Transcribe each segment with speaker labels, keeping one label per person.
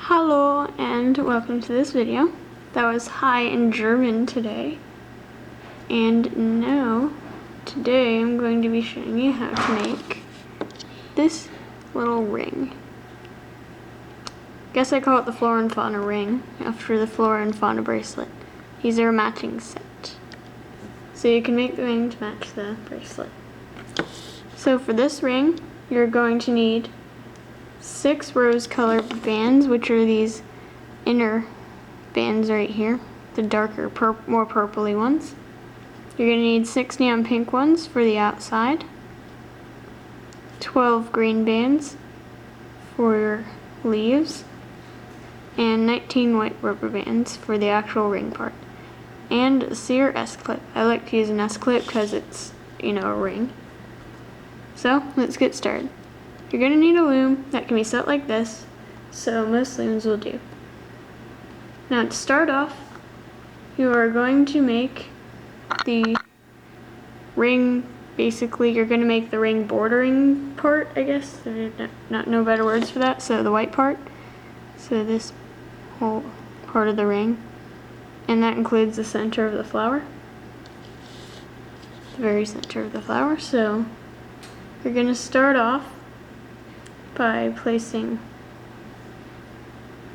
Speaker 1: Hello and welcome to this video. That was hi in German today. And now, today I'm going to be showing you how to make this little ring. Guess I call it the Flora and Fauna Ring after the Flora and Fauna bracelet. These are a matching set. So you can make the ring to match the bracelet. So for this ring, you're going to need 6 rose-colored bands, which are these inner bands right here, the darker, more purpley ones. You're going to need 6 neon pink ones for the outside, 12 green bands for your leaves, and 19 white rubber bands for the actual ring part. And a sear S-clip. I like to use an S-clip because it's, a ring. So, let's get started. You're going to need a loom that can be set like this, so most looms will do. Now to start off, you are going to make the ring, basically you're going to make the ring bordering part, I guess. There's no better words for that, so the white part. So this whole part of the ring, and that includes the center of the flower. The very center of the flower, so you're going to start off by placing,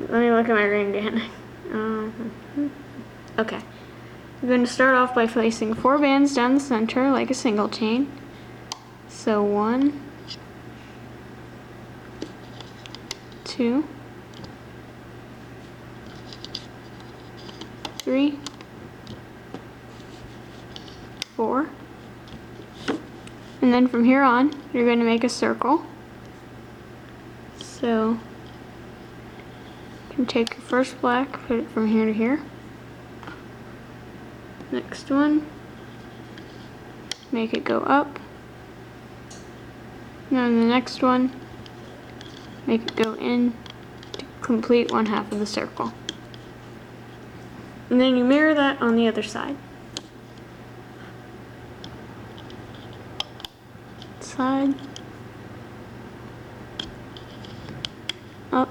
Speaker 1: let me look at my ring again. Okay. You're going to start off by placing 4 bands down the center like a single chain. So 1, 2, 3, 4. And then from here on, you're going to make a circle. So, you can take your first black, put it from here to here. Next one, make it go up. Now in the next one, make it go in to complete 1/2 of the circle. And then you mirror that on the other side. Side. Up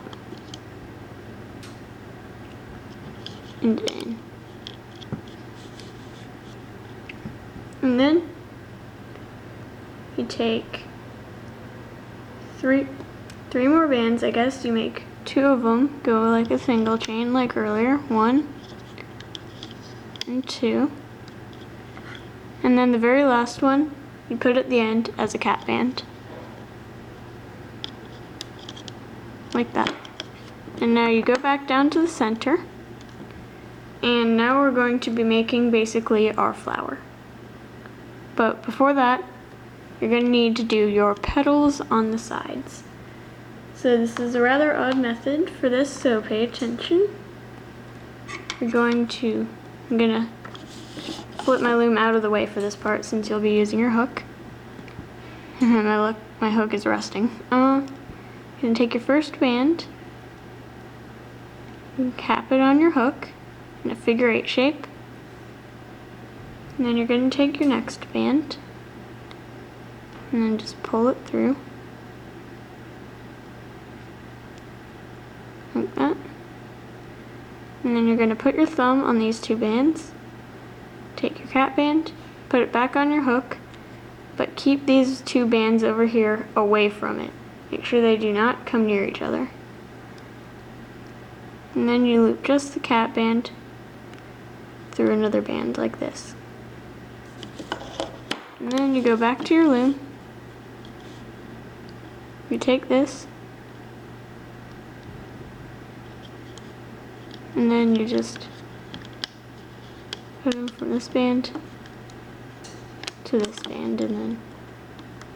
Speaker 1: and in. And then you take three more bands, I guess. You make 2 of them go like a single chain like earlier. 1 and 2. And then the very last one you put at the end as a cap band. Like that. And now you go back down to the center, and now we're going to be making basically our flower. But before that, you're going to need to do your petals on the sides. So this is a rather odd method for this, so pay attention. I'm going to flip my loom out of the way for this part since you'll be using your hook. My hook is resting. You're going to take your first band and cap it on your hook in a figure 8 shape. And then you're going to take your next band and then just pull it through. Like that. And then you're going to put your thumb on these 2 bands, take your cap band, put it back on your hook, but keep these 2 bands over here away from it. Make sure they do not come near each other. And then you loop just the cap band through another band like this. And then you go back to your loom. You take this, and then you just put them from this band to this band, and then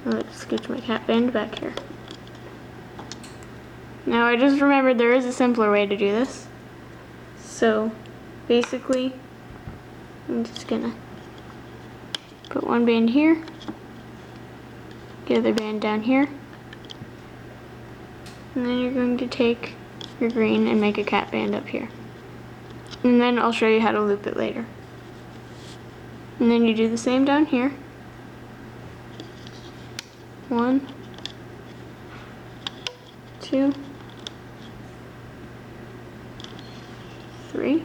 Speaker 1: let's scooch my cap band back here. Now I just remembered there is a simpler way to do this. So basically, I'm just gonna put 1 band here, the other band down here, and then you're going to take your green and make a cap band up here. And then I'll show you how to loop it later. And then you do the same down here. 1, 2, 3.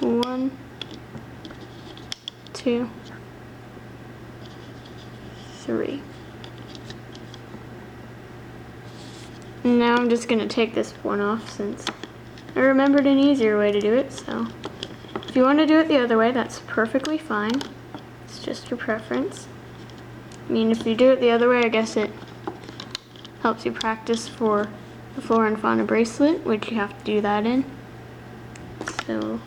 Speaker 1: 1, 2, 3. And now I'm just going to take this one off since I remembered an easier way to do it. So if you want to do it the other way, that's perfectly fine. It's just your preference. I mean, if you do it the other way, I guess it helps you practice for the Flora and Fauna bracelet, which you have to do that in. So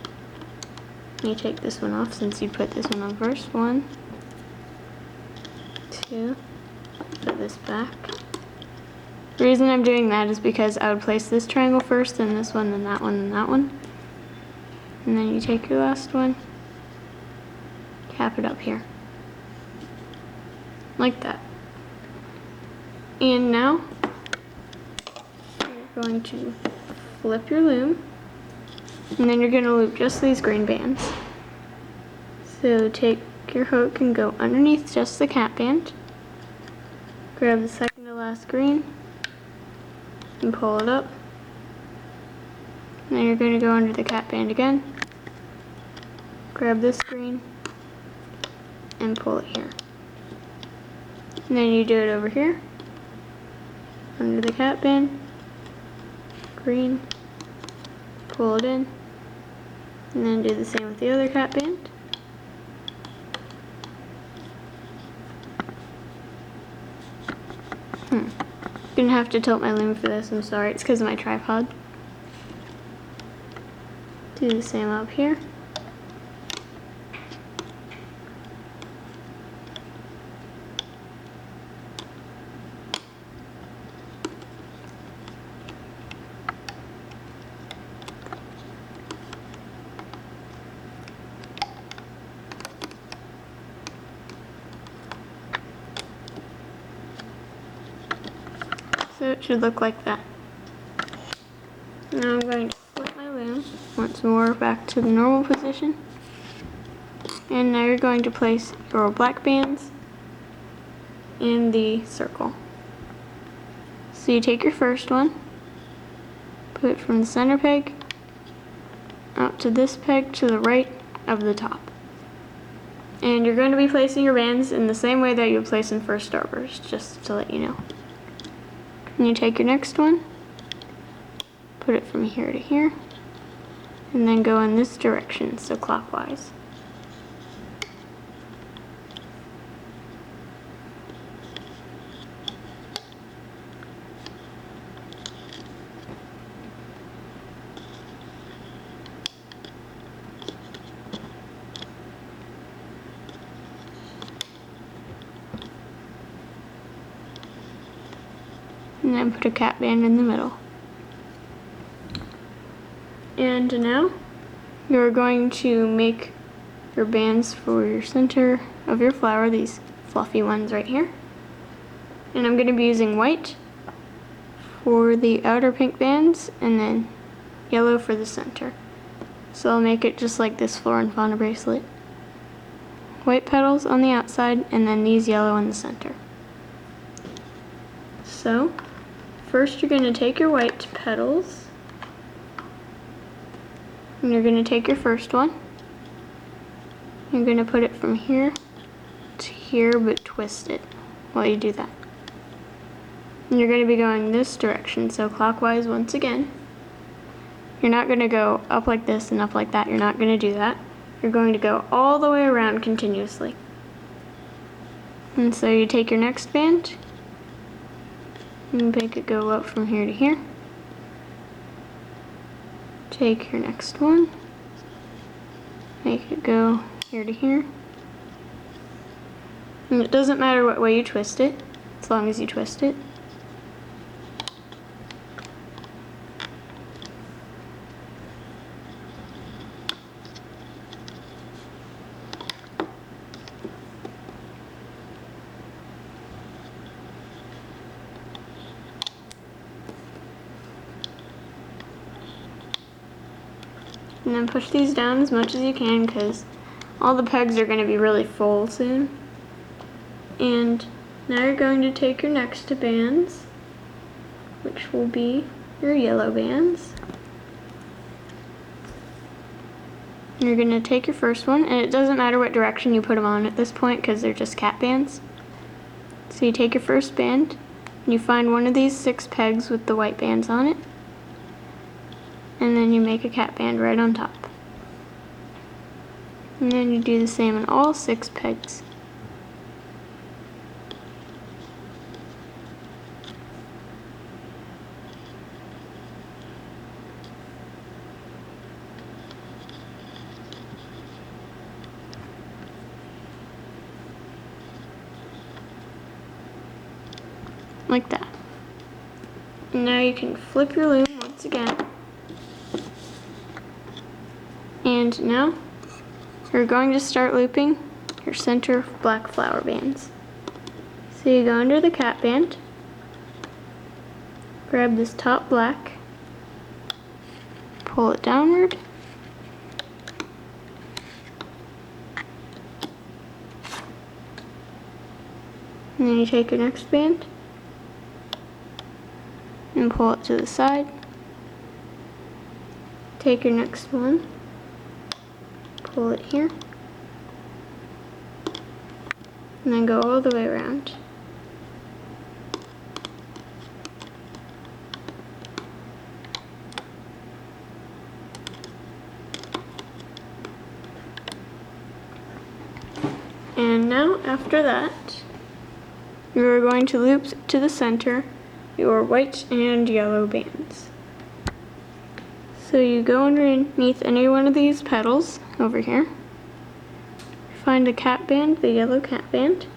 Speaker 1: let me take this one off since you put this one on first. 1, 2, put this back. The reason I'm doing that is because I would place this triangle first, then this one, then that one, then that one. And then you take your last one, cap it up here. Like that. And now, you're going to flip your loom, and then you're going to loop just these green bands. So take your hook and go underneath just the cap band, grab the second to last green, and pull it up. And then you're going to go under the cap band again, grab this green, and pull it here. And then you do it over here, under the cap band, green, pull it in, and then do the same with the other cap band. Gonna have to tilt my loom for this, I'm sorry, it's because of my tripod. Do the same up here. So it should look like that. Now I'm going to flip my loom once more back to the normal position. And now you're going to place your black bands in the circle. So you take your first one, put it from the center peg out to this peg to the right of the top. And you're going to be placing your bands in the same way that you would place in first starburst, just to let you know. And you take your next one, put it from here to here, and then go in this direction, so clockwise. And then put a cap band in the middle. And now you're going to make your bands for your center of your flower, these fluffy ones right here. And I'm going to be using white for the outer pink bands and then yellow for the center. So I'll make it just like this Flora and Fauna bracelet. White petals on the outside and then these yellow in the center. So first you're going to take your white petals and you're going to take your first one. You're going to put it from here to here but twist it while you do that. And you're going to be going this direction, so clockwise once again. You're not going to go up like this and up like that. You're not going to do that. You're going to go all the way around continuously. And so you take your next band, you make it go up from here to here. Take your next one, make it go here to here. And it doesn't matter what way you twist it, as long as you twist it. And then push these down as much as you can because all the pegs are going to be really full soon. And now you're going to take your next two bands which will be your yellow bands. You're going to take your first one, and it doesn't matter what direction you put them on at this point because they're just cat bands. So you take your first band, and you find one of these 6 pegs with the white bands on it, and then you make a cat band right on top. And then you do the same on all 6 pegs. Like that. And now you can flip your loom once again. And now you're going to start looping your center black flower bands. So you go under the cat band, grab this top black, pull it downward, and then you take your next band and pull it to the side. Take your next one, pull it here, and then go all the way around. And now after that, you are going to loop to the center your white and yellow bands. So you go underneath any one of these petals over here, find the cat band, the yellow cat band.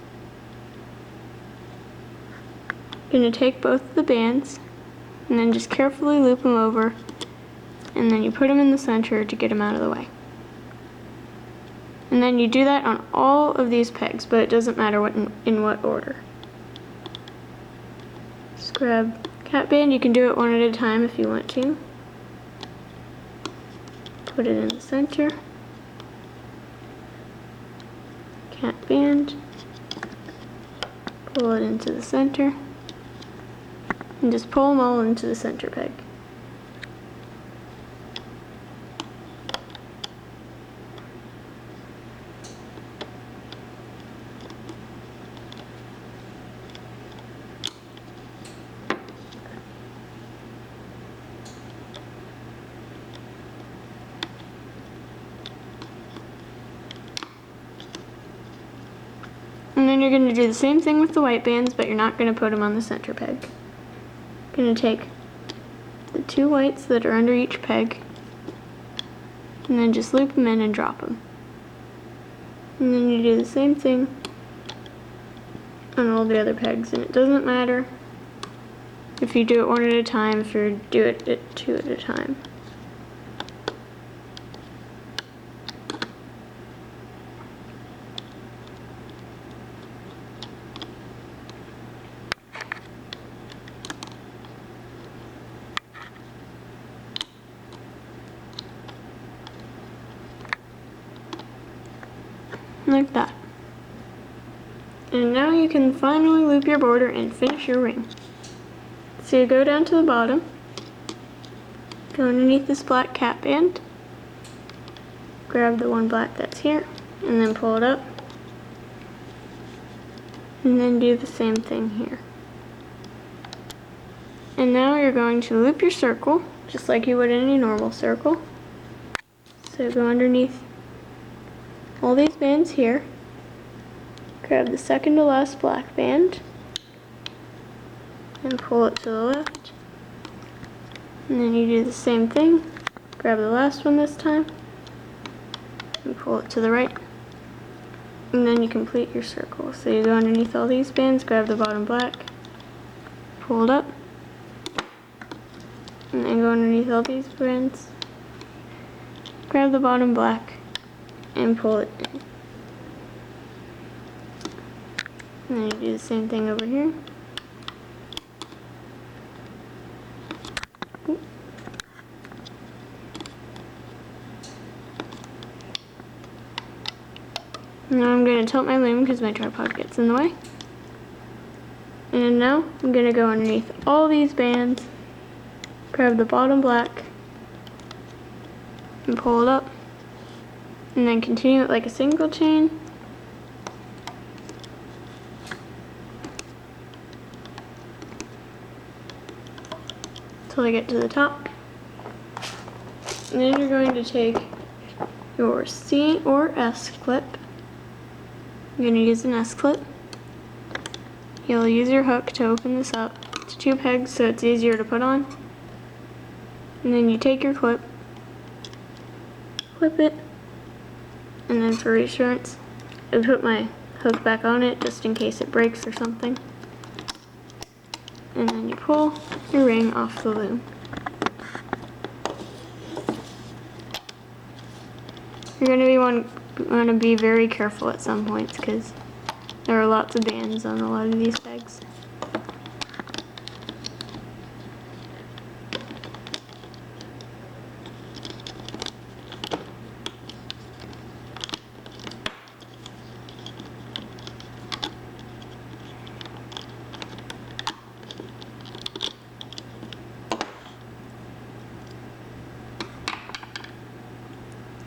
Speaker 1: You're going to take both of the bands and then just carefully loop them over, and then you put them in the center to get them out of the way. And then you do that on all of these pegs, but it doesn't matter in what order. Just grab cat band. You can do it one at a time if you want to. Put it in the center. Cat band. Pull it into the center. And just pull them all into the center peg. And then you're going to do the same thing with the white bands, but you're not going to put them on the center peg. You're going to take the 2 whites that are under each peg, and then just loop them in and drop them. And then you do the same thing on all the other pegs, and it doesn't matter if you do it one at a time, if you do it 2 at a time. Like that. And now you can finally loop your border and finish your ring. So you go down to the bottom, go underneath this black cat band, grab the one black that's here, and then pull it up, and then do the same thing here. And now you're going to loop your circle, just like you would in any normal circle. So go underneath all these bands here, grab the second to last black band, and pull it to the left. And then you do the same thing, grab the last one this time, and pull it to the right. And then you complete your circle. So you go underneath all these bands, grab the bottom black, pull it up, and then go underneath all these bands, grab the bottom black, and pull it in. And then you do the same thing over here. Now I'm going to tilt my loom because my tripod gets in the way. And now I'm gonna go underneath all these bands, grab the bottom black, and pull it up, and then continue it like a single chain. Till I get to the top. And then you're going to take your C or S clip. I'm going to use an S clip. You'll use your hook to open this up to 2 pegs so it's easier to put on. And then you take your clip, clip it, and then for reassurance, I put my hook back on it just in case it breaks or something. And then you pull your ring off the loom. You're going to want to be very careful at some points because there are lots of bands on a lot of these pegs.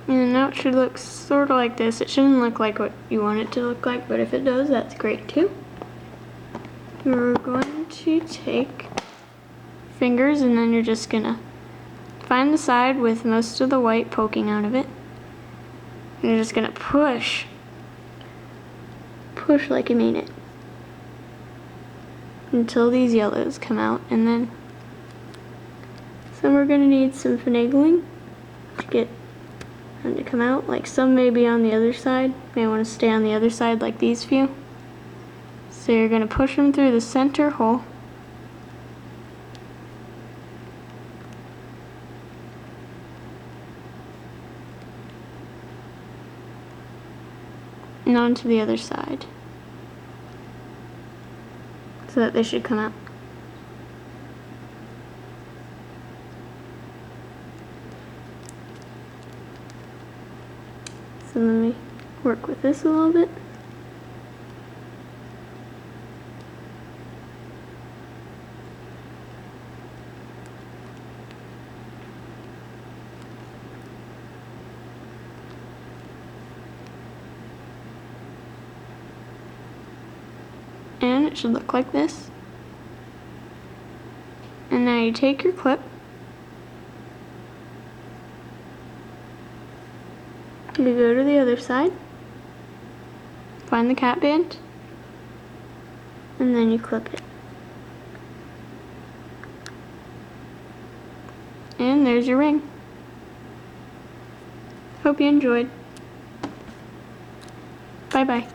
Speaker 1: And now it should look sort of like this. It shouldn't look like what you want it to look like, but if it does, that's great too. You're going to take fingers and then you're just gonna find the side with most of the white poking out of it. And you're just gonna push like you mean it until these yellows come out, and then some are gonna need some finagling to get them to come out. Like some may be on the other side, may want to stay on the other side like these few. So you're going to push them through the center hole. And onto the other side. So that they should come out. So let me work with this a little bit. And it should look like this. And now you take your clip, you go to the other side, find the cap band, and then you clip it. And there's your ring. Hope you enjoyed. Bye bye.